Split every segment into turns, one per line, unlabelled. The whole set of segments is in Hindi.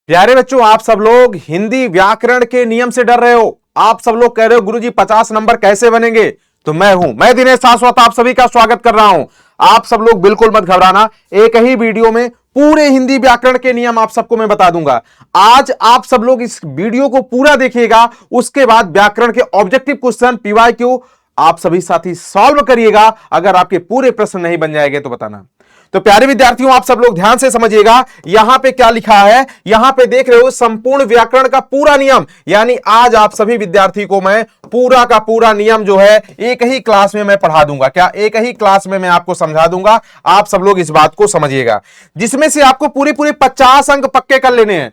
प्यारे बच्चों, आप सब लोग हिंदी व्याकरण के नियम से डर रहे हो। आप सब लोग कह रहे हो गुरुजी 50 नंबर कैसे बनेंगे। तो मैं दिनेश सासवत आप सभी का स्वागत कर रहा हूं। आप सब लोग बिल्कुल मत घबराना, एक ही वीडियो में पूरे हिंदी व्याकरण के नियम आप सबको मैं बता दूंगा। आज आप सब लोग इस वीडियो को पूरा देखिएगा, उसके बाद व्याकरण के ऑब्जेक्टिव क्वेश्चन PYQ आप सभी साथी सॉल्व करिएगा। अगर आपके पूरे प्रश्न नहीं बन जाएंगे तो बताना। तो प्यारे विद्यार्थियों, आप सब लोग ध्यान से समझिएगा, यहां पे क्या लिखा है। यहां पे देख रहे हो संपूर्ण व्याकरण का पूरा नियम, यानी आज आप सभी विद्यार्थी को मैं पूरा का पूरा नियम जो है एक ही क्लास में मैं पढ़ा दूंगा। क्या एक ही क्लास में मैं आपको समझा दूंगा। आप सब लोग इस बात को समझिएगा, जिसमें से आपको पूरे पूरे 50 अंक पक्के कर लेने हैं।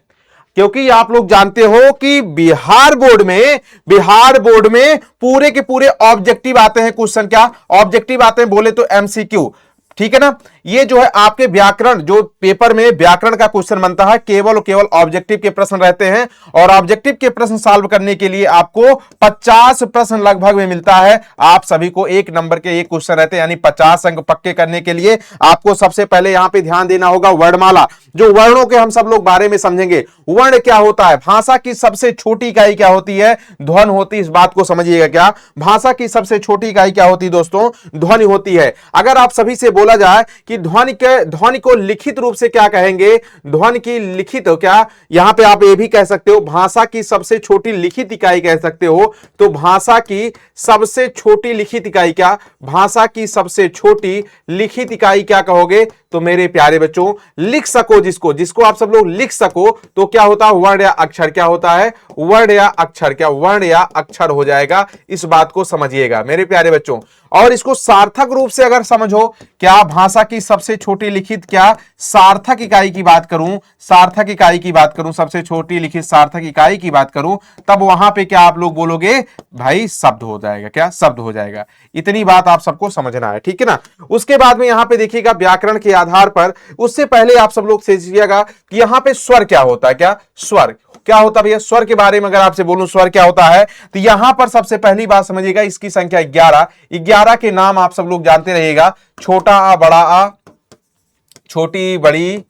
क्योंकि आप लोग जानते हो कि बिहार बोर्ड में पूरे के पूरे ऑब्जेक्टिव आते हैं क्वेश्चन। क्या ऑब्जेक्टिव आते हैं बोले तो MCQ, ठीक है ना। ये जो है आपके व्याकरण जो पेपर में व्याकरण का क्वेश्चन बनता है, केवल और केवल ऑब्जेक्टिव के प्रश्न रहते हैं। और ऑब्जेक्टिव के प्रश्न सॉल्व करने के लिए आपको 50 प्रश्न लगभग में मिलता है। आप सभी को 1 नंबर के एक क्वेश्चन रहते हैं, यानी 50 अंक पक्के करने के लिए आपको सबसे पहले यहां पे ध्यान देना होगा वर्णमाला। जो वर्णों के हम सब लोग बारे में समझेंगे। वर्ण क्या होता है, भाषा की सबसे छोटी इकाई क्या होती है, ध्वनि होती है। इस बात को समझिएगा। क्या भाषा की सबसे छोटी इकाई क्या होती है दोस्तों, ध्वनि होती है। अगर आप सभी से बोला जाए कि ध्वनि को लिखित रूप से क्या कहेंगे, ध्वनि की लिखित क्या, यहां पे आप ये भी कह सकते हो भाषा की सबसे छोटी लिखित इकाई कह सकते हो। तो भाषा की सबसे छोटी लिखित इकाई क्या, भाषा की सबसे छोटी लिखित इकाई क्या कहोगे। तो मेरे प्यारे बच्चों, लिख सको जिसको आप सब लोग लिख सको, तो क्या होता है, वर्ण या अक्षर। क्या होता है, वर्ण या अक्षर। क्या वर्ण या अक्षर हो जाएगा। इस बात को समझिएगा मेरे प्यारे बच्चों। और इसको सार्थक रूप से अगर समझो, क्या भाषा की सबसे छोटी लिखित क्या सार्थक इकाई की बात करूं, सार्थक इकाई की बात करूं, सबसे छोटी लिखित सार्थक इकाई की बात करूं, तब वहां पे क्या आप लोग बोलोगे भाई, शब्द हो जाएगा। क्या शब्द हो जाएगा। इतनी बात आप सबको समझना है, ठीक है ना। उसके बाद में यहां पे देखिएगा व्याकरण के आधार पर, उससे पहले आप सब लोग समझिएगा कि यहां पे स्वर क्या होता है। क्या स्वर क्या होता है भैया, स्वर के बारे में अगर आपसे बोलूं स्वर क्या होता है, तो यहां पर सबसे पहली बात समझिएगा, इसकी संख्या 11 के नाम आप सब लोग जानते रहिएगा। छोटा आ, बड़ा आ, छोटी बड़ी,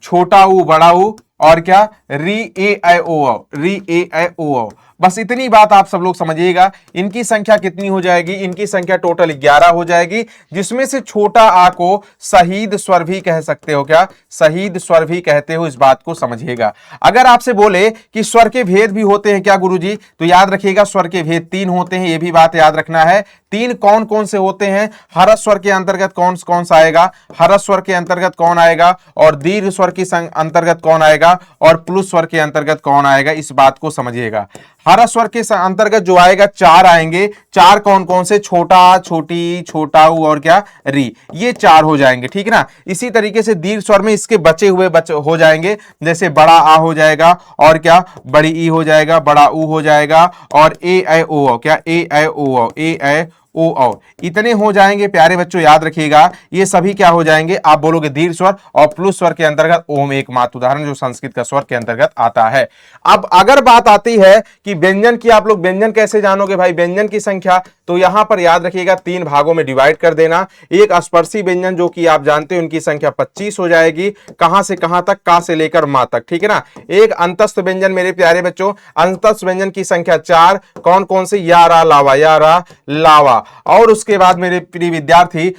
छोटा ऊ बड़ा ऊ, और क्या री ए ऐ ओ, री ए ऐ ओ। बस इतनी बात आप सब लोग समझिएगा। इनकी संख्या कितनी हो जाएगी, इनकी संख्या टोटल 11 हो जाएगी, जिसमें से छोटा आ को शहीद स्वर भी कह सकते हो। क्या शहीद स्वर भी कहते हो, इस बात को समझिएगा। अगर आपसे बोले कि स्वर के भेद भी होते हैं क्या गुरुजी, तो याद रखिएगा स्वर के भेद 3 होते हैं, यह भी बात याद रखना है। 3 कौन कौन से होते हैं, हरस स्वर के अंतर्गत कौन कौन सा आएगा, हरस स्वर के अंतर्गत कौन आएगा, और दीर्घ स्वर के अंतर्गत कौन आएगा, और प्लुस स्वर के अंतर्गत कौन आएगा। इस बात को समझिएगा। हरस स्वर के अंतर्गत जो आएगा 4 आएंगे। 4 कौन कौन से, छोटा, छोटी, छोटा ऊ और क्या री, ये 4 हो जाएंगे, ठीक है ना। इसी तरीके से दीर्घ स्वर में इसके बचे हुए हो जाएंगे, जैसे बड़ा आ हो जाएगा, और क्या बड़ी ई हो जाएगा, बड़ा ऊ हो जाएगा, और ए ऐ ओ। क्या ए ऐ ओ, ए ऐ ओ, इतने हो जाएंगे प्यारे बच्चों। याद रखिएगा ये सभी क्या हो जाएंगे, आप बोलोगे दीर्घ स्वर, और प्लुस स्वर के अंतर्गत ओम एकमात्र उदाहरण जो संस्कृत का स्वर के अंतर्गत आता है। अब अगर बात आती है कि व्यंजन की, आप लोग व्यंजन कैसे जानोगे भाई, व्यंजन की संख्या, तो यहां पर याद रखिएगा 3 भागों में डिवाइड कर देना। एक स्पर्शी व्यंजन जो कि आप जानते हो, उनकी संख्या 25 हो जाएगी। कहां से कहां तक, का से लेकर मा तक, ठीक है ना। एक अंतस्थ व्यंजन मेरे प्यारे बच्चों, अंतस्थ व्यंजन की संख्या 4, कौन कौन से, यारा लावा, यारा लावा। और उसके बाद मेरे प्रिय विद्यार्थी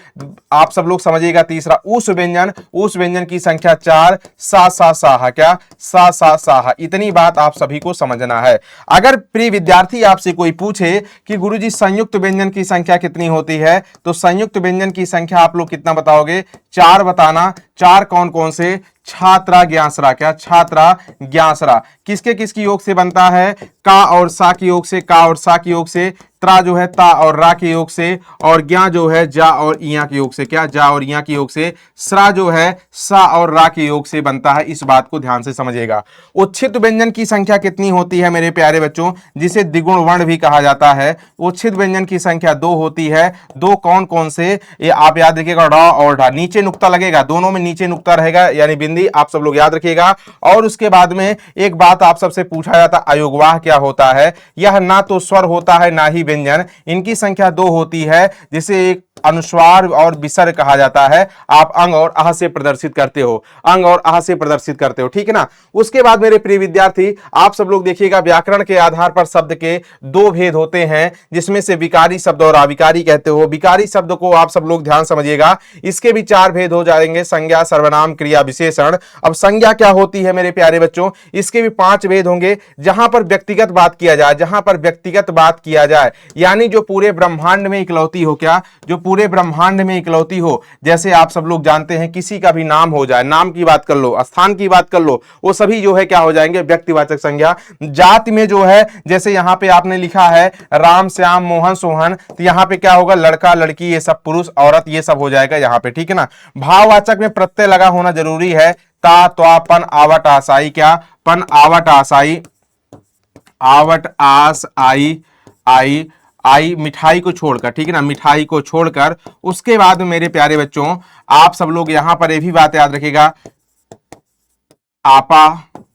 आप सब लोग समझिएगा तीसरा उस व्यंजन, उस व्यंजन की संख्या 4, सा सा साहा। क्या सा सा साहा। इतनी बात आप सभी को समझना है। अगर प्रिय विद्यार्थी आपसे कोई पूछे कि गुरुजी संयुक्त व्यंजन की संख्या कितनी होती है, तो संयुक्त व्यंजन की संख्या आप लोग कितना बताओगे, 4 बताना। 4 कौन कौन से, छात्रा ज्ञासरा। क्या छात्रा ज्ञासरा। किसके किसकी योग से बनता है, का और सा की योग से, का और सा की योग से, त्रा जो है ता और रा के योग से, और ज्ञा जो है जा और इया के योग से। क्या जा और इया के योग से, स्रा जो है सा और रा के योग से बनता है। इस बात को ध्यान से समझिएगा। उच्छित व्यंजन की संख्या कितनी होती है मेरे प्यारे बच्चों, जिसे द्विगुण वर्ण भी कहा जाता है। उच्छित व्यंजन की संख्या 2 होती है। 2 कौन कौन से, ये आप याद रखिएगा, ड और ढा, नीचे नुक्ता लगेगा, दोनों में नीचे नुक्ता रहेगा, यानी बिंदी, आप सब लोग याद रखिएगा। और उसके बाद में एक बात आप सबसे पूछा जाता, अयोगवाह क्या होता है। यह ना तो स्वर होता है ना ही व्यंजन। इनकी संख्या 2 होती है, जिसे एक अनुस्वार और विसर्ग कहा जाता है। आप अंग और आह से प्रदर्शित करते हो, अंग और आह से प्रदर्शित करते हो, ठीक है ना। उसके बाद मेरे प्रिय विद्यार्थी, आप सब लोग देखिएगा, व्याकरण के आधार पर शब्द के दो भेद होते हैं, जिसमें से विकारी शब्द और अविकारी कहते हो। विकारी शब्द को आप सब लोग ध्यान समझिएगा, इसके भी चार भेद हो जाएंगे, संज्ञा, सर्वनाम, क्रिया, विशेषण। अब संज्ञा क्या होती है मेरे प्यारे बच्चों, इसके भी पांच भेद होंगे। जहां पर व्यक्तिगत बात किया जाए, जहां पर व्यक्तिगत बात किया जाए, यानी जो पूरे ब्रह्मांड में इकलौती हो, क्या, जो पूरे ब्रह्मांड में इकलौती हो। जैसे आप सब लोग जानते हैं, किसी का भी नाम हो जाए, नाम की बात कर लो, स्थान की बात कर लो, वो सभी जो है क्या हो जाएंगे, व्यक्तिवाचक संज्ञा। जाति में जो है, जैसे यहां पे आपने लिखा है राम, श्याम, मोहन, सोहन, तो यहां पे क्या होगा, लड़का, लड़की, ये सब, पुरुष, औरत, ये सब हो जाएगा यहां पे, ठीक है ना। भाववाचक में प्रत्यय लगा होना जरूरी है, ता, त्वा, पन, आवट, आशाई, क्या, पन, आवट, आशाई, आवट, आस, आई, आई मिठाई को छोड़कर, ठीक है ना, मिठाई को छोड़कर। उसके बाद में मेरे प्यारे बच्चों, आप सब लोग यहां पर ये भी बात याद रखिएगा, आपा,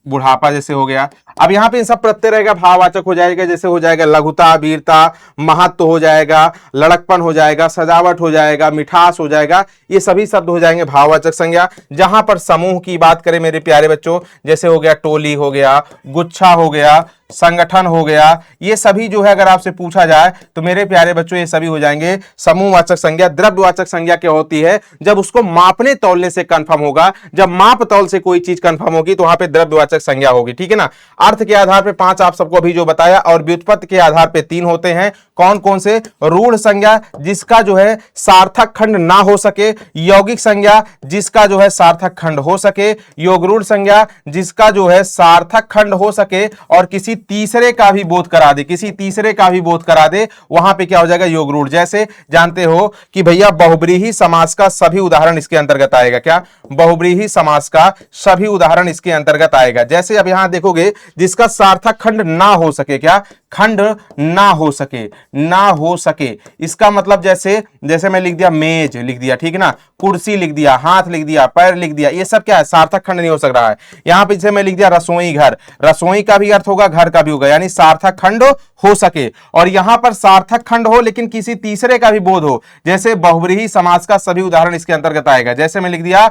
बुढ़ापा जैसे हो गया। अब यहां पे इन सब प्रत्यय रहेगा, भाववाचक हो जाएगा, जैसे हो जाएगा लघुता, वीरता, महत्व हो जाएगा, लड़कपन हो जाएगा, सजावट हो जाएगा, मिठास हो जाएगा, ये सभी शब्द हो जाएंगे भाववाचक संज्ञा। जहां पर समूह की बात करें मेरे प्यारे बच्चों, जैसे हो गया टोली, हो गया गुच्छा, हो गया संगठन, हो गया, ये सभी जो है अगर आपसे पूछा जाए तो मेरे प्यारे बच्चों ये सभी हो जाएंगे समूहवाचक संज्ञा। द्रव्यवाचक संज्ञा क्या होती है, जब उसको मापने तौलने से कंफर्म होगा, जब माप तौल से कोई चीज कंफर्म होगी तो वहां पे द्रव्यवाचक संज्ञा होगी, ठीक है ना। अर्थ के आधार पे पांच आप सबको अभी जो बताया, और व्युत्पत्ति के आधार पे तीन होते हैं। कौन कौन से, रूढ़ संज्ञा, जिसका जो है सार्थक खंड ना हो सके, यौगिक संज्ञा, जिसका जो है सार्थक खंड हो सके, योगरूढ़ संज्ञा, जिसका जो है सार्थक खंड हो सके और किसी तीसरे का भी बोध करा दे, किसी तीसरे का भी बोध करा दे, वहां पे क्या हो जाएगा, योगरूढ़। जैसे जानते हो कि भैया बहुब्रीही समास का सभी उदाहरण इसके अंतर्गत आएगा, क्या, बहुब्रीही समास का सभी उदाहरण इसके अंतर्गत आएगा। जैसे अब यहां देखोगे, जिसका सार्थक खंड ना हो सके, क्या, खंड ना हो सके, ना हो सके, इसका मतलब जैसे जैसे मैं लिख दिया मेज, लिख दिया, ठीक है ना, कुर्सी लिख दिया, हाथ लिख दिया, पैर लिख दिया, ये सब क्या है, सार्थक खंड नहीं हो सक रहा है। यहां पे जैसे मैं लिख दिया रसोई घर, रसोई का भी अर्थ होगा, घर का भी होगा, यानी सार्थक खंड हो सके। और यहां पर सार्थक खंड हो लेकिन किसी तीसरे का भी बोध हो, जैसे बहुब्रीही समास का सभी उदाहरण इसके अंतर्गत आएगा। जैसे मैं लिख दिया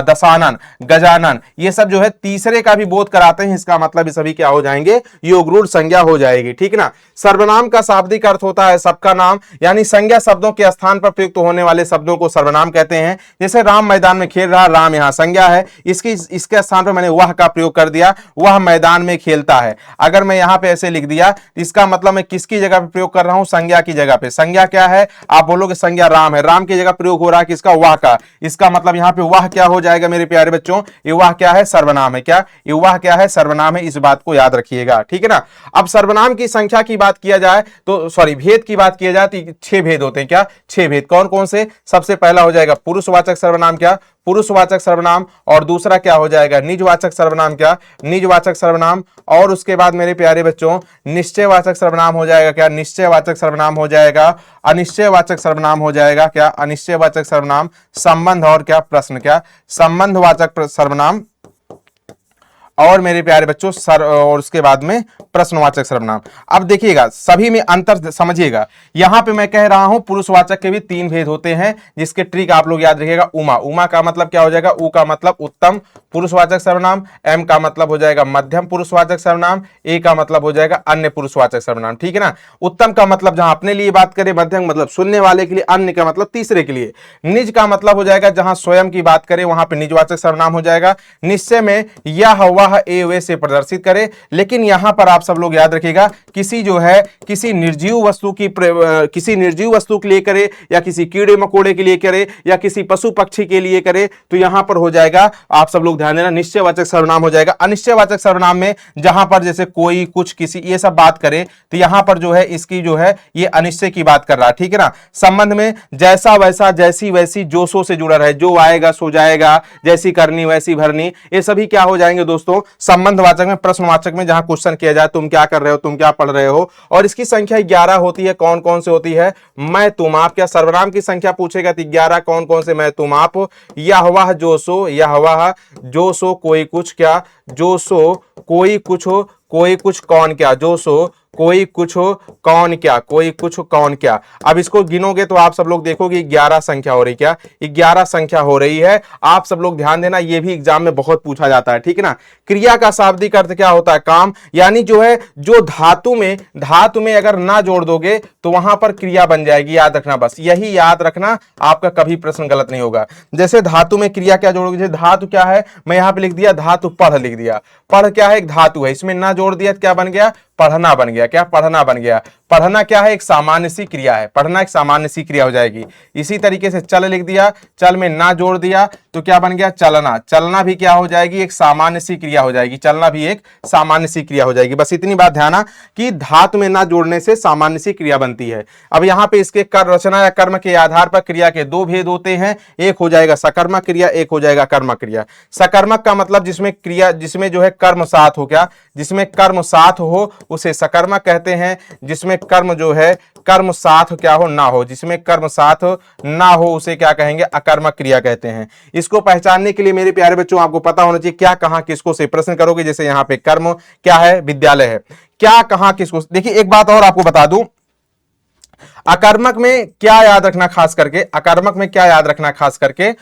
दशानन, गजानन, ये सब जो है तीसरे का भी बोध कराते हैं, इसका मतलब ये सभी क्या हो जाएंगे, योगरूढ़ संज्ञा हो जाएगी, ठीक है ना। सर्वनाम का शाब्दिक अर्थ होता है सबका नाम, यानी संज्ञा शब्दों के स्थान पर प्रयुक्त होने वाले शब्दों को सर्वनाम कहते हैं। जैसे राम मैदान में खेल रहा, राम यहां संज्ञा है, इसके स्थान पर मैंने वह का प्रयोग कर दिया, वह मैदान में खेलता है। अगर मैं यहां पे ऐसे लिख दिया, इसका मतलब मैं किसकी जगह पे प्रयोग कर रहा हूं, संज्ञा की जगह पे। संज्ञा क्या है, आप बोलोगे संज्ञा राम है, राम की जगह प्रयोग हो रहा है किसका, वह का, इसका मतलब यहां पे वह क्या हो जाएगा मेरे प्यारे बच्चों, ये वह क्या है, सर्वनाम है, क्या, ये वह क्या है, सर्वनाम है, इस बात को याद रखिएगा, ठीक है ना। अब सर्वनाम की संख्या की बात किया जाए तो, सॉरी, भेद की बात किया जाए तो 6 भेद होते हैं, क्या, 6 भेद। कौन कौन से, सबसे पहला हो जाएगा पुरुषवाचक सर्वनाम, क्या, पुरुषवाचक सर्वनाम, और दूसरा क्या हो जाएगा, निजवाचक सर्वनाम, क्या, निजवाचक सर्वनाम, और उसके बाद मेरे प्यारे बच्चों निश्चयवाचक सर्वनाम हो जाएगा, क्या, निश्चयवाचक सर्वनाम हो जाएगा, अनिश्चयवाचक सर्वनाम हो जाएगा, क्या, अनिश्चयवाचक सर्वनाम, संबंध और क्या, प्रश्न, क्या, संबंधवाचक सर्वनाम, और मेरे प्यारे बच्चों और उसके बाद में प्रश्नवाचक सर्वनाम। अब देखिएगा, सभी में अंतर समझिएगा। यहां पे मैं कह रहा हूं पुरुषवाचक के भी 3 भेद होते हैं, जिसके ट्रिक आप लोग याद रखिएगा। उमा, उमा का मतलब क्या हो जाएगा, उ का मतलब उत्तम पुरुषवाचक सर्वनाम, एम का मतलब हो जाएगा मध्यम पुरुषवाचक सर्वनाम, ए का मतलब हो जाएगा अन्य पुरुषवाचक सर्वनाम, ठीक है ना। उत्तम का मतलब जहां अपने लिए बात करें, मध्यम मतलब सुनने वाले के लिए, अन्य का मतलब तीसरे के लिए, निज का मतलब हो जाएगा जहां स्वयं की बात करें वहां पे निजवाचक सर्वनाम हो जाएगा। निश्चय में यह वह ए वे से प्रदर्शित करे, लेकिन यहां पर आप सब लोग याद रखिएगा, किसी जो है किसी निर्जीव वस्तु के लिए करे, या किसी कीड़े मकोड़े के लिए करे, या किसी पशु पक्षी के लिए करे, तो यहां पर हो जाएगा, आप सब लोग ध्यान देना, निश्चयवाचक सर्वनाम हो जाएगा। अनिश्चयवाचक सर्वनाम में जहां पर जैसे कोई, कुछ, किसी, ये सब बात करे, तो यहां पर जो है इसकी जो है ये अनिश्चय की बात कर रहा है, ठीक है ना। संबंध में जैसा वैसा, जैसी वैसी, जो सो से जुड़ा रहे, जो आएगा सो जाएगा, जैसी करनी वैसी भरनी, ये सभी क्या हो जाएंगे दोस्तों, संबंधवाचक में। प्रश्नवाचक में जहां क्वेश्चन किया जाए, तुम क्या कर रहे हो, तुम क्या पढ़ रहे हो, और इसकी संख्या 11 होती है। कौन कौन से होती है, मैं तुम आप, क्या सर्वनाम की संख्या पूछेगा तो 11, कौन कौन से, मैं तुम आप, यह वह जो सो, यह वह जो सो, कोई कुछ, क्या, जो सो कोई कुछ हो, कोई कुछ, कौन क्या, जो सो कोई कुछ कौन क्या, कोई कुछ कौन क्या। अब इसको गिनोगे तो आप सब लोग देखोगे 11 संख्या हो रही, क्या 11 संख्या हो रही है। आप सब लोग ध्यान देना, ये भी एग्जाम में बहुत पूछा जाता है, ठीक है ना। क्रिया का शाब्दिक अर्थ क्या होता है, काम, यानी जो है जो धातु में अगर ना जोड़ दोगे तो वहां पर क्रिया बन जाएगी, याद रखना, बस यही याद रखना, आपका कभी प्रश्न गलत नहीं होगा। जैसे धातु में क्रिया क्या जोड़ोगे, जैसे धातु क्या है, मैं यहां पे लिख दिया धातु पढ़, लिख दिया, पढ़ क्या है, एक धातु है, इसमें ना जोड़ दिया तो क्या बन गया, पढ़ना बन गया, क्या पढ़ना बन गया। पढ़ना क्या है, एक सामान्य सी क्रिया है, पढ़ना एक सामान्य सी क्रिया हो जाएगी। इसी तरीके से चल लिख दिया, चल में ना जोड़ दिया तो क्या बन गया, चलना, चलना भी क्या हो जाएगी, एक सामान्य सी क्रिया हो जाएगी, चलना भी एक सामान्य सी क्रिया हो जाएगी। बस इतनी बात ध्यान कि धातु में ना जोड़ने से सामान्य सी क्रिया बनती है। अब यहां पे इसके कर, रचना या कर्म के आधार पर क्रिया के दो भेद होते हैं, एक हो जाएगा सकर्मक क्रिया, एक हो जाएगा कर्मक क्रिया। सकर्मक का मतलब जिसमें क्रिया, जिसमें जो है कर्म साथ हो, क्या, जिसमें कर्म साथ हो उसे सकर्मक कहते हैं। जिसमें कर्म जो है कर्म साथ क्या हो, ना हो, जिसमें कर्म साथ ना हो उसे क्या कहेंगे, अकर्मक क्रिया कहते हैं। इसको पहचानने के लिए मेरे प्यारे बच्चों आपको पता होना चाहिए क्या, कहां, किसको से प्रश्न करोगे। जैसे यहां पे कर्म क्या है, विद्यालय है, क्या, कहां, किसको। देखिए एक बात और आपको बता दूं, अकर्मक में क्या याद रखना खास करके, अकर्मक में क्या याद रखना खास करके,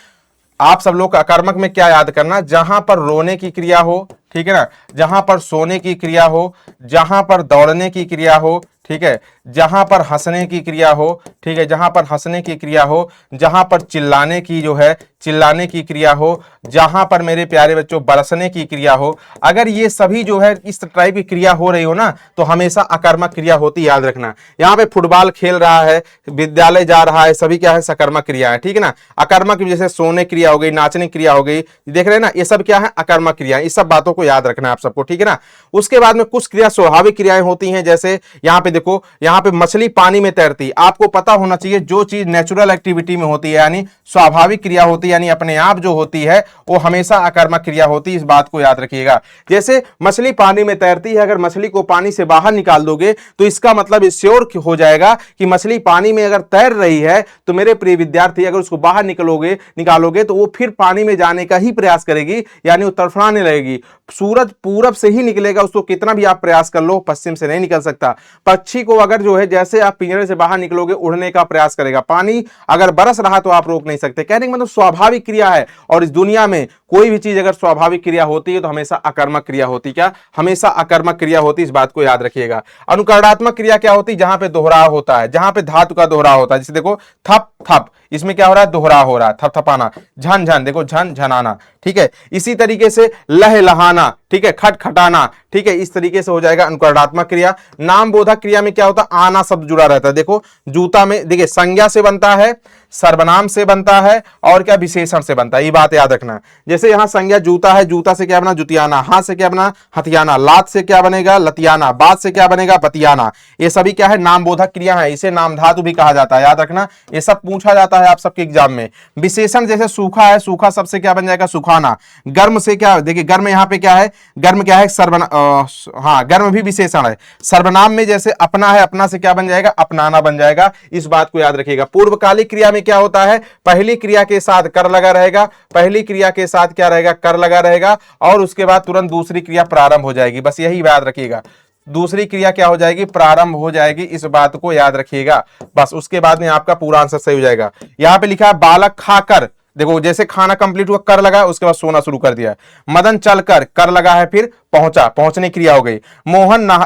आप सब लोग अकर्मक में क्या याद करना, जहां पर रोने की क्रिया हो, ठीक है ना, जहां पर सोने की क्रिया हो, जहां पर दौड़ने की क्रिया हो, ठीक है, जहां पर हंसने की क्रिया हो, ठीक है, जहां पर हंसने की क्रिया हो, जहां पर चिल्लाने की जो है चिल्लाने की क्रिया हो, जहां पर मेरे प्यारे बच्चों बरसने की क्रिया हो, अगर ये सभी जो है इस टाइप की क्रिया हो रही हो ना तो हमेशा अकर्मक क्रिया होती, याद रखना। यहां पे फुटबॉल खेल रहा है, विद्यालय जा रहा है, सभी क्या है, सकर्मक क्रिया है, ठीक है ना। अकर्मक जैसे सोने क्रिया हो गई, नाचने क्रिया हो गई, देख रहे हैं ना, ये सब क्या है, अकर्मक क्रिया। इस सब बातों को याद रखना है आप सबको, ठीक है ना। उसके बाद में कुछ क्रिया स्वाभाविक क्रियाएं होती हैं, जैसे यहां पे देखो, यहां पे मछली पानी में तैरती, आपको पता होना चाहिए जो चीज नेचुरल एक्टिविटी में होती है यानी स्वाभाविक क्रिया होती है, यानी अपने आप जो होती है वो हमेशा अकर्मक क्रिया होती है, इस बात को याद रखिएगा। जैसे मछली पानी में तैरती है, अगर मछली को पानी से बाहर निकाल दोगे तो इसका मतलब श्योर हो जाएगा कि मछली पानी में अगर तैर रही है तो मेरे प्रिय विद्यार्थी अगर उसको बाहर निकालोगे तो वो फिर पानी में जाने का ही प्रयास करेगी, यानी वो तड़फड़ाने लगेगी। सूरज पूरब से ही निकलेगा, उसको कितना भी आप प्रयास कर लो पश्चिम से नहीं निकल सकता। पक्षी को अगर जो है जैसे आप पिंजरे से बाहर निकलोगे उड़ने का प्रयास करेगा, पानी अगर बरस रहा तो आप रोक नहीं सकते। कहने का मतलब स्वाभाविक क्रिया है, और इस दुनिया में कोई भी चीज अगर स्वाभाविक क्रिया होती है तो हमेशा अकर्मक क्रिया होती, क्या, हमेशा अकर्मक क्रिया होती, इस बात को याद रखिएगा। अनुकरणात्मक क्रिया क्या होती, जहां पे दोहराव होता है, जहां पे धातु का दोहराव होता है। जैसे देखो थप थप, इसमें क्या हो रहा है, दोहराव हो रहा है, थप थपाना, झन झन, देखो झन झनाना, ठीक है। इसी तरीके से लह लहाना, ठीक है, खट खटाना, ठीक है, इस तरीके से हो जाएगा अनुकरणात्मक क्रिया। नाम बोधक क्रिया में क्या होता है, आना शब्द जुड़ा रहता है। देखो जूता में देखिए संज्ञा से बनता है, सर्वनाम से बनता है और क्या विशेषण से बनता है, ये बात याद रखना। जैसे यहां संज्ञा जूता है, जूता से क्या बना, जुतियाना, हाथ से क्या बना, हथियाना, लात से क्या बनेगा, लतियाना, बात से क्या बनेगा, बतियाना। ये सभी क्या है, नाम बोधक क्रिया है, इसे नाम धातु भी कहा जाता है, याद रखना, ये सब पूछा जाता है आप सबके एग्जाम में। विशेषण जैसे सूखा है, सूखा शब्द से क्या बन जाएगा, सुखाना। गर्म से क्या, देखिए गर्म यहां पे क्या है, गर्म क्या है, हाँ गर्म भी विशेषण है। सर्वनाम में जैसे अपना है, अपना से क्या बन जाएगा, अपनाना बन जाएगा, इस बात को याद रखिएगा। पूर्वकालिक क्रिया में क्या होता है, पहली क्रिया के साथ कर लगा रहेगा, पहली क्रिया के साथ क्या रहेगा, कर लगा रहेगा, और उसके बाद तुरंत दूसरी क्रिया प्रारंभ हो जाएगी, बस यही याद रखिएगा। दूसरी क्रिया क्या हो जाएगी, प्रारंभ हो जाएगी, इस बात को याद रखिएगा। बस उसके बाद में आपका पूरा आंसर सही हो जाएगा। यहां पे लिखा है बालक खाकर, देखो जैसे खाना कंप्लीट हुआ, कर लगा, उसके बाद सोना शुरू कर दिया। मदन चलकर, कर लगा है, फिर पहुंचा, पहुंचने क्रिया हो गई।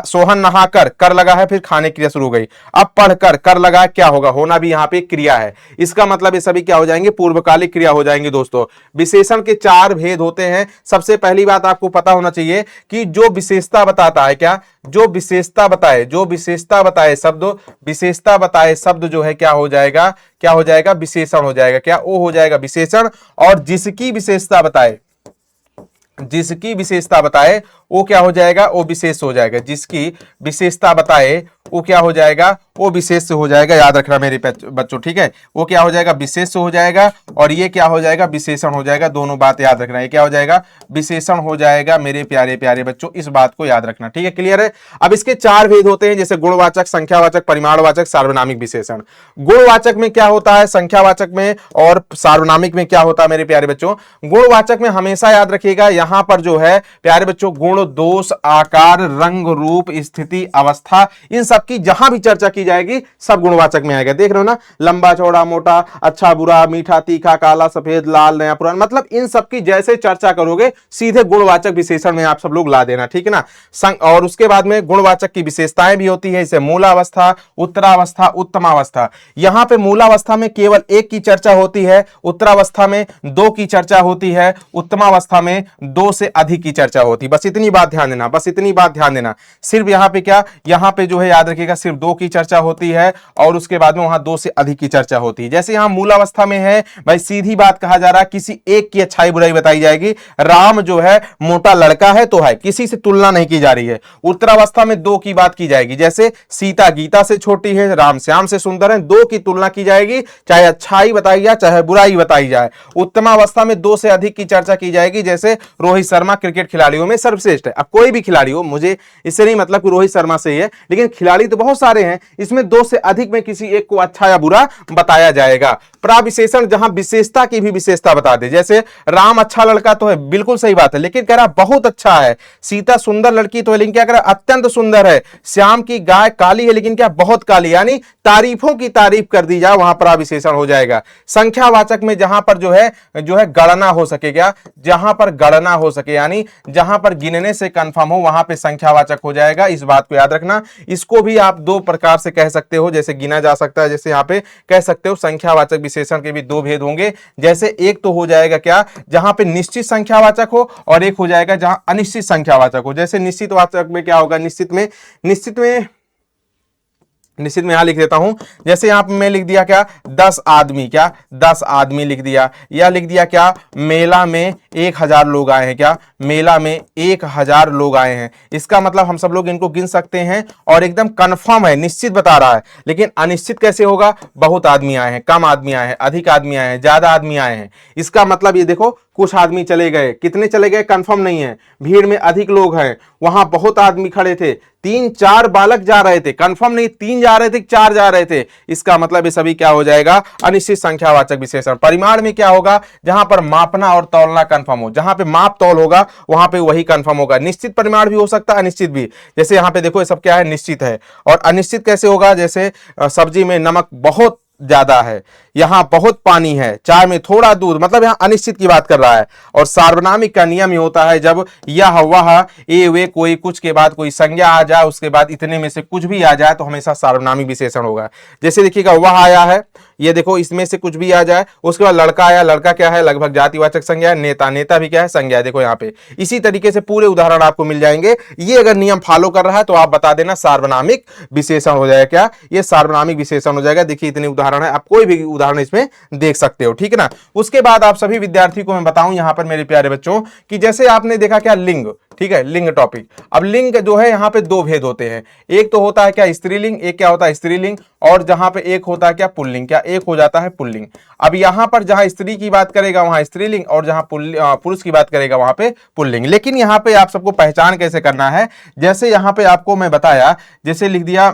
सोहन नहाकर, कर लगा है, फिर खाने क्रिया शुरू हो गई। अब पढ़कर, कर लगा, क्या होगा, होना भी यहां पे क्रिया है। इसका मतलब ये सभी क्या हो जाएंगे, पूर्वकालिक क्रिया हो जाएंगे। दोस्तों विशेषण के 4 भेद होते हैं। सबसे पहली बात आपको पता होना चाहिए कि जो विशेषता बताता है, क्या, जो विशेषता बताए शब्द, विशेषता बताए शब्द जो है क्या हो जाएगा, क्या हो जाएगा, विशेषण हो जाएगा, क्या, वो हो जाएगा विशेषण। और जिसकी विशेषता बताए वो क्या हो जाएगा, वो विशेष हो जाएगा। जिसकी विशेषता बताए वो क्या हो जाएगा, वो विशेष से हो जाएगा, याद रखना मेरे बच्चों, ठीक है। वो क्या हो जाएगा, विशेष से हो जाएगा, और ये क्या हो जाएगा, विशेषण हो जाएगा। दोनों बात याद रखना, ये क्या हो जाएगा, विशेषण हो जाएगा मेरे प्यारे प्यारे बच्चों, इस बात को याद रखना, ठीक है, क्लियर है। अब इसके चार भेद होते हैं, जैसे गुणवाचक, संख्यावाचक, परिमाणवाचक, सार्वनामिक विशेषण। गुणवाचक में क्या होता है, संख्यावाचक में और सार्वनामिक में क्या होता है मेरे प्यारे बच्चों। गुणवाचक में हमेशा याद रखिएगा, यहां पर जो है प्यारे बच्चों, गुण, दोष, आकार, रंग, रूप, स्थिति, अवस्था, इन सब की जहां भी चर्चा की जाएगी सब गुणवाचक में आएगा। देख रहे हो ना, लंबा चौड़ा मोटा, अच्छा बुरा, मीठा तीखा, काला सफेद, लाल नया पुराना, मतलब इन सब की जैसे चर्चा करोगे सीधे गुणवाचक विशेषण में आप सब लोग ला देना, ठीक है ना। और उसके बाद में गुणवाचक की विशेषताएं भी होती है, जैसे मूलावस्था, उत्तरावस्था, उत्तमावस्था। यहां पे मूलावस्था में केवल एक की चर्चा होती है, उत्तरावस्था में दो की चर्चा होती है, उत्तमावस्था में दो से अधिक की चर्चा होती है। बस इतनी बात ध्यान देना, बस इतनी बात ध्यान देना। सिर्फ यहां पे क्या, यहां पे जो है याद रखिएगा, सिर्फ दो की चर्चा होती है और उसके बाद में वहां दो से अधिक की चर्चा होती है। जैसे यहां मूलावस्था में है भाई, सीधी बात कहा जा रहा है, किसी एक की अच्छाई बुराई बताई जाएगी। राम जो है मोटा लड़का है तो है, किसी से तुलना नहीं की जा रही है। उत्तरावस्था में दो की बात की जाएगी, जैसे सीता गीता से छोटी है, राम श्याम से सुंदर है, दो की तुलना की जाएगी, चाहे अच्छाई बताई जाए चाहे बुराई बताई जाए। उत्तमावस्था में दो से अधिक की चर्चा की जाएगी, जैसे रोहित शर्मा क्रिकेट खिलाड़ियों में सर्वश्रेष्ठ है। अब कोई भी खिलाड़ी हो, मुझे इससे नहीं मतलब कि रोहित शर्मा से ही है, लेकिन खिलाड़ी तो बहुत सारे हैं, इसमें दो से अधिक में किसी एक को अच्छा या बुरा बताया जाएगा। प्राविशेषण जहां विशेषता की भी विशेषता बता दे, जैसे राम अच्छा लड़का तो है, बिल्कुल सही बात है, लेकिन कह रहा बहुत अच्छा है। सीता सुंदर लड़की तो है, लेकिन क्या कह रहा अत्यंत सुंदर है। श्याम की गाय काली है, लेकिन क्या बहुत काली, यानी तारीफों की तारीफ कर दी जाए, वहां प्राविशेषण हो जाएगा। संख्यावाचक में जहां पर जो है गणना हो सके, क्या, जहां पर गणना हो सके, यानी जहां पर गिनने से कंफर्म हो वहां पे संख्यावाचक हो जाएगा। इस बात को याद रखना। इसको भी आप दो प्रकार से कह सकते हो, जैसे गिना जा सकता है, जैसे यहां पे कह सकते हो संख्यावाचक विशेषण के भी दो भेद होंगे। जैसे एक तो हो जाएगा क्या, जहां पे निश्चित संख्यावाचक हो, और एक हो जाएगा जहां अनिश्चित संख्यावाचक हो। जैसे निश्चित वाचक में क्या होगा, निश्चित में यहां लिख देता हूं, जैसे यहां पे मैं लिख दिया क्या, 10 आदमी, क्या 10 आदमी लिख दिया, या लिख दिया क्या, मेला में 1000 लोग आए हैं, क्या मेला में 1000 लोग आए हैं। इसका मतलब हम सब लोग इनको गिन सकते हैं और एकदम कंफर्म है, निश्चित बता रहा है। लेकिन अनिश्चित कैसे होगा, बहुत आदमी आए हैं, कम आदमी आए हैं, अधिक आदमी आए हैं, ज्यादा आदमी आए हैं। इसका मतलब ये देखो, कुछ आदमी चले गए, कितने चले गए कंफर्म नहीं है, भीड़ में अधिक लोग हैं, वहां बहुत आदमी खड़े थे, 3-4 बालक जा रहे थे, कंफर्म नहीं 3 जा रहे थे 4 जा रहे थे। इसका मतलब ये सभी क्या हो जाएगा, अनिश्चित संख्यावाचक विशेषण। परिमाण में क्या होगा, जहां पर मापना और तौलना कंफर्म हो, जहां पे माप तौल होगा वहां पे वही कंफर्म होगा। निश्चित परिमाण भी हो सकता है, अनिश्चित भी। जैसे यहां पे देखो ये सब क्या है, निश्चित है। और अनिश्चित कैसे होगा, जैसे सब्जी में नमक बहुत ज्यादा है, यहां बहुत पानी है, चाय में थोड़ा दूध, मतलब यहां अनिश्चित की बात कर रहा है। और सार्वनामिक का नियम ही होता है, जब यह वह ए वे कोई कुछ के बाद कोई संज्ञा आ जाए, उसके बाद इतने में से कुछ भी आ जाए तो हमेशा सार्वनामिक विशेषण होगा। जैसे देखिएगा, वह आया है, ये देखो इसमें से कुछ भी आ जाए, उसके बाद लड़का आया, लड़का क्या है, लगभग जातिवाचक संज्ञा है। नेता, नेता भी क्या है, संज्ञा है। देखो यहाँ पे इसी तरीके से पूरे उदाहरण आपको मिल जाएंगे। ये अगर नियम फॉलो कर रहा है तो आप बता देना सार्वनामिक विशेषण हो जाएगा। क्या, ये सार्वनामिक विशेषण हो जाएगा। देखिए इतने उदाहरण है, आप कोई भी उदाहरण इसमें देख सकते हो, ठीक है ना। उसके बाद आप सभी विद्यार्थी को मैं बताऊं यहां पर मेरे प्यारे बच्चों, कि जैसे आपने देखा क्या, लिंग, ठीक है, लिंग टॉपिक। अब लिंग जो है यहाँ पे दो भेद होते हैं, एक तो होता है क्या, स्त्रीलिंग, एक क्या होता है स्त्रीलिंग, और जहां पे एक होता है क्या, पुल्लिंग, क्या एक हो जाता है पुल्लिंग। अब यहां पर जहां स्त्री की बात करेगा वहां स्त्रीलिंग, और जहां पुरुष की बात करेगा वहां पे पुल्लिंग। लेकिन यहां पे आप सबको पहचान कैसे करना है, जैसे यहां पे आपको मैं बताया, जैसे लिख दिया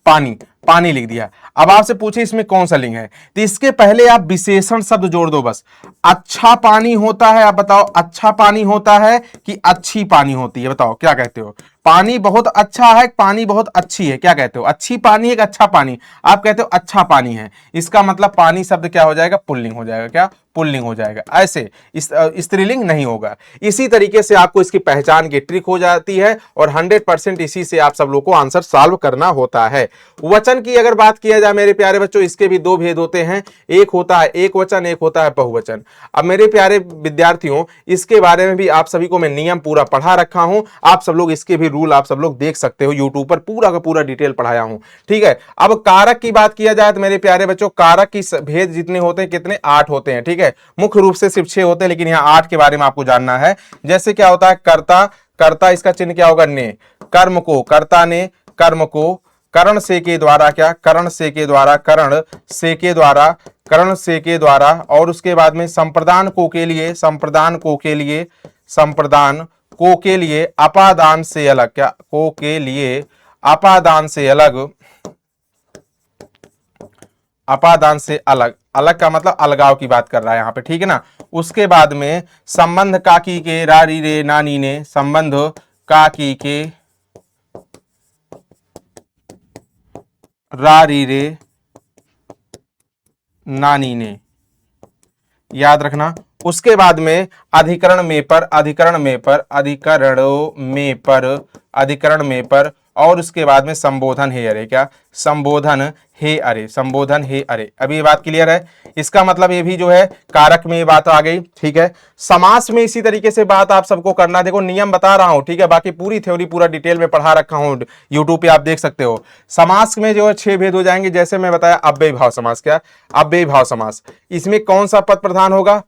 पानी, पानी लिख दिया। अब आपसे पूछे इसमें कौन सा लिंग है, तो इसके पहले आप विशेषण शब्द जोड़ दो बस। अच्छा पानी होता है, आप बताओ अच्छा पानी होता है कि अच्छी पानी होती है, बताओ क्या कहते हो। पानी बहुत अच्छा है, पानी बहुत अच्छी है, क्या कहते हो, अच्छी पानी है कि अच्छा पानी, आप कहते हो अच्छा पानी है। इसका मतलब पानी शब्द क्या हो जाएगा, पुल्लिंग हो जाएगा, क्या पुल्लिंग हो जाएगा। ऐसे स्त्रीलिंग नहीं होगा। इसी तरीके से आपको इसकी पहचान की ट्रिक हो जाती है, और 100% इसी से आप सब लोग को आंसर सॉल्व करना होता है। वचन की अगर बात किया जाए मेरे प्यारे बच्चों, इसके भी दो भेद होते हैं, एक होता है एक वचन, एक होता है बहुवचन। अब मेरे प्यारे विद्यार्थियों, इसके बारे में भी आप सभी को मैं नियम पूरा पढ़ा रखा हूं, आप सब लोग इसके भी रूल आप सब लोग देख सकते हो, यूट्यूब पर पूरा का पूरा डिटेल पढ़ाया हूं, ठीक है। अब कारक की बात किया जाए तो मेरे प्यारे बच्चों, कारक की भेद जितने होते हैं, कितने 8 होते हैं, ठीक है। मुख्य रूप से सिर्फ 6 होते हैं, लेकिन यहां 8 के बारे में आपको जानना है। जैसे क्या होता है कर्ता, कर्ता इसका चिन्ह क्या होगा, ने, कर्म को कर्ता ने, कर्म को करण से के द्वारा क्या, करण से के द्वारा, करण से के द्वारा, करण से के द्वारा, और उसके बाद में संप्रदान को के लिए, संप्रदान को के लिए, संप्रदान को के लिए अपादान से अलग, क्या, को के लिए अपादान से अलग, अपादान से अलग, अलग का मतलब अलगाव की बात कर रहा है यहां पे, ठीक है ना। उसके बाद में संबंध काकी के रारी रे नानी ने, संबंध काकी के रारी रे नानी ने, याद रखना। उसके बाद में अधिकरण में पर, अधिकरण में पर, अधिकरणों में पर, अधिकरण में पर, और उसके बाद में संबोधन हे अरे, क्या, संबोधन हे अरे, संबोधन हे अरे। अभी ये बात क्लियर है। इसका मतलब ये भी जो है कारक में ये बात आ गई, ठीक है। समास में इसी तरीके से बात आप सबको करना, देखो नियम बता रहा हूं, ठीक है, बाकी पूरी थ्योरी पूरा डिटेल में पढ़ा रखा हूं, यूट्यूब पे आप देख सकते हो। समास में जो है 6 भेद हो जाएंगे, जैसे मैं बताया अव्ययी भाव समास, क्या, अव्ययी भाव समास। इसमें कौन सा पद प्रधान होगा,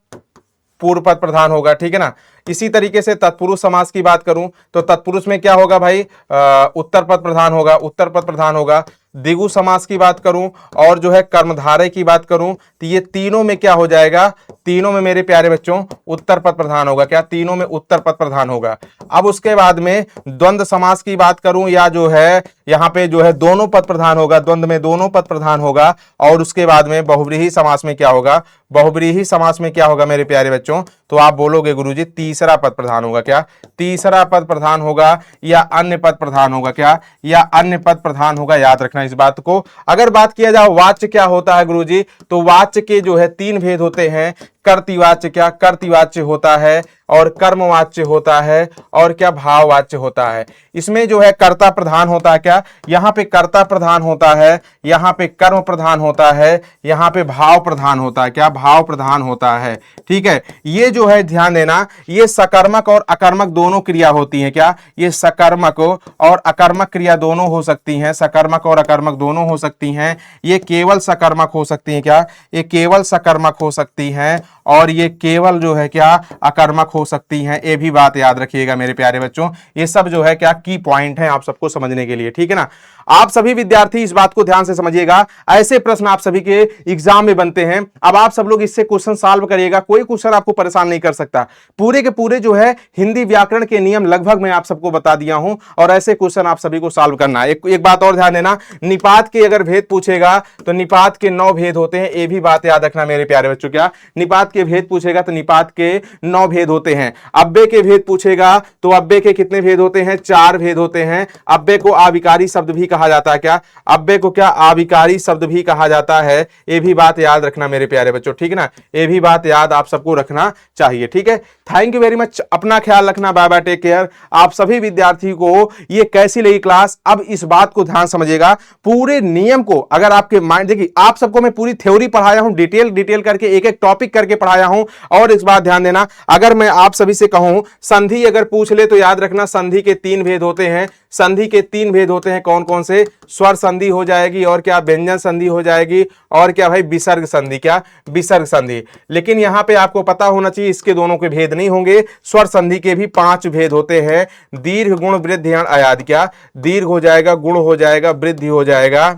पूर्व पद प्रधान होगा, ठीक है ना। इसी तरीके से तत्पुरुष समास की बात करूं तो तत्पुरुष में क्या होगा भाई, उत्तर पद प्रधान होगा, उत्तर पद प्रधान होगा। द्विगु समास की बात करूं और जो है कर्मधारय की बात करूं तो ये तीनों में क्या हो जाएगा, तीनों में मेरे प्यारे बच्चों उत्तर पद प्रधान होगा, क्या, तीनों में उत्तर पद प्रधान होगा। अब उसके बाद में द्वंद्व समास की बात करूं या जो है यहां पे जो है दोनों पद प्रधान होगा, द्वंद्व में दोनों पद प्रधान होगा। और उसके बाद में बहुव्रीहि समास में क्या होगा, बहुव्रीहि समास में क्या होगा मेरे प्यारे बच्चों, तो आप बोलोगे गुरुजी तीसरा पद प्रधान होगा, क्या, तीसरा पद प्रधान होगा या अन्य पद प्रधान होगा, क्या, या अन्य पद प्रधान होगा। याद रखना इस बात को। अगर बात किया जाए वाच्य क्या होता है गुरुजी, तो वाच्य के जो है 3 भेद होते हैं। कर्तृवाच्य, क्या, कर्तृवाच्य होता है, और कर्मवाच्य होता है, और क्या, भाववाच्य होता है। इसमें जो है कर्ता प्रधान होता है, क्या, यहां पे कर्ता प्रधान होता है, यहां पे कर्म प्रधान होता है, यहां पे भाव प्रधान होता है, क्या, भाव प्रधान होता है, ठीक है। ये जो है ध्यान देना, ये सकर्मक और अकर्मक दोनों क्रिया होती है, क्या, ये सकर्मक और अकर्मक क्रिया दोनों हो सकती हैं, सकर्मक और अकर्मक दोनों हो सकती हैं। ये केवल सकर्मक हो सकती हैं, क्या, ये केवल सकर्मक हो सकती हैं, और ये केवल जो है क्या, अकर्मक हो सकती हैं। ये भी बात याद रखिएगा मेरे प्यारे बच्चों, ये सब जो है क्या की पॉइंट है आप सबको समझने के लिए, ठीक है ना। आप सभी विद्यार्थी इस बात को ध्यान से समझिएगा, ऐसे प्रश्न आप सभी के एग्जाम में बनते हैं। अब आप सब लोग इससे क्वेश्चन सॉल्व करिएगा, कोई क्वेश्चन आपको परेशान नहीं कर सकता। पूरे के पूरे जो है हिंदी व्याकरण के नियम लगभग मैं आप सबको बता दिया हूं, और ऐसे क्वेश्चन आप सभी को सॉल्व करना है। एक बात और ध्यान देना, निपात के अगर भेद पूछेगा तो निपात के 9 भेद होते हैं, ये भी बात याद रखना मेरे प्यारे बच्चों। क्या, निपात के भेद पूछेगा तो निपात के 9 भेद होते हैं। अव्यय के भेद पूछेगा तो अव्यय के कितने भेद होते हैं, 4 भेद होते हैं। अव्यय को आविकारी शब्द भी कहा जाता है, क्या, अव्यय को क्या, आविकारी शब्द भी कहा जाता है। ये भी बात याद रखना मेरे प्यारे बच्चों, ठीक है ना। ये भी बात याद आप सबको रखना चाहिए, ठीक है। थैंक यू वेरी मच, अपना ख्याल रखना, बाय बाय, टेक केयर। आप सभी विद्यार्थी को ये कैसी लगी क्लास, अब इस बात को ध्यान समझिएगा, पूरे नियम को अगर आपके माइंड, देखिए आप सबको मैं पूरी थ्योरी पढ़ाया हूं, डिटेल करके एक एक टॉपिक करके पढ़ाया हूं। और इस बात ध्यान देना, अगर मैं आप सभी से कहूं संधि अगर पूछ ले तो याद रखना संधि के 3 भेद होते हैं। संधि के 3 भेद होते हैं, कौन कौन से, स्वर संधि हो जाएगी, और क्या, व्यंजन संधि हो जाएगी, और क्या भाई, विसर्ग संधि, क्या, विसर्ग संधि। लेकिन यहां पे आपको पता होना चाहिए इसके दोनों के भेद नहीं होंगे। स्वर संधि के भी 5 भेद होते हैं, दीर्घ, गुण, वृद्धि, यण, अयादि। क्या, दीर्घ हो जाएगा, गुण हो जाएगा, वृद्धि हो जाएगा,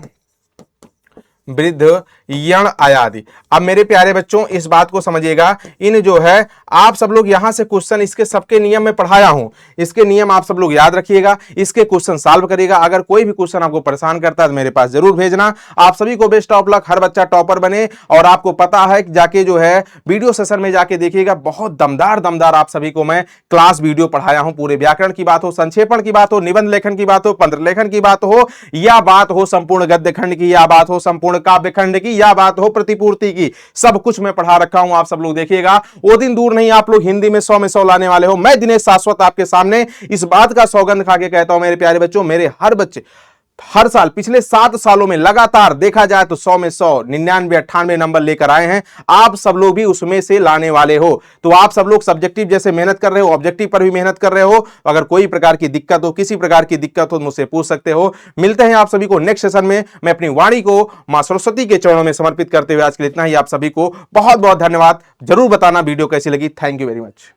वृद्ध, यण, आयादि। अब मेरे प्यारे बच्चों इस बात को समझिएगा, इन जो है आप सब लोग यहां से क्वेश्चन इसके सबके नियम में पढ़ाया हूं, इसके नियम आप सब लोग याद रखिएगा, इसके क्वेश्चन सॉल्व करिएगा। अगर कोई भी क्वेश्चन आपको परेशान करता है तो मेरे पास जरूर भेजना। आप सभी को बेस्ट ऑफ लक, हर बच्चा टॉपर बने। और आपको पता है कि जाके जो है वीडियो सेशन में जाके देखिएगा, बहुत दमदार आप सभी को मैं क्लास वीडियो पढ़ाया हूं। पूरे व्याकरण की बात हो, संक्षेपण की बात हो, निबंध लेखन की बात हो, पंद्र लेखन की बात हो, या बात हो संपूर्ण गद्य खंड की, या बात हो संपूर्ण काव्य खंड की, या बात हो प्रतिपूर्ति की, सब कुछ मैं पढ़ा रखा हूं। आप सब लोग देखिएगा, वो दिन दूर नहीं आप लोग हिंदी में 100 में 100 लाने वाले हो। मैं दिनेश शाश्वत आपके सामने इस बात का सौगंध खा के कहता हूं मेरे प्यारे बच्चों, मेरे हर बच्चे हर साल पिछले 7 सालों में लगातार देखा जाए तो 100 में 100, 99, 98 नंबर लेकर आए हैं। आप सब लोग भी उसमें से लाने वाले हो। तो आप सब लोग सब्जेक्टिव जैसे मेहनत कर रहे हो, ऑब्जेक्टिव पर भी मेहनत कर रहे हो। अगर कोई प्रकार की दिक्कत हो, किसी प्रकार की दिक्कत हो, मुझसे पूछ सकते हो। मिलते हैं आप सभी को नेक्स्ट सेशन में। मैं अपनी वाणी को मां सरस्वती के चरणों में समर्पित करते हुए आज के लिए इतना ही। आप सभी को बहुत बहुत धन्यवाद। जरूर बताना वीडियो कैसी लगी। Thank you very much.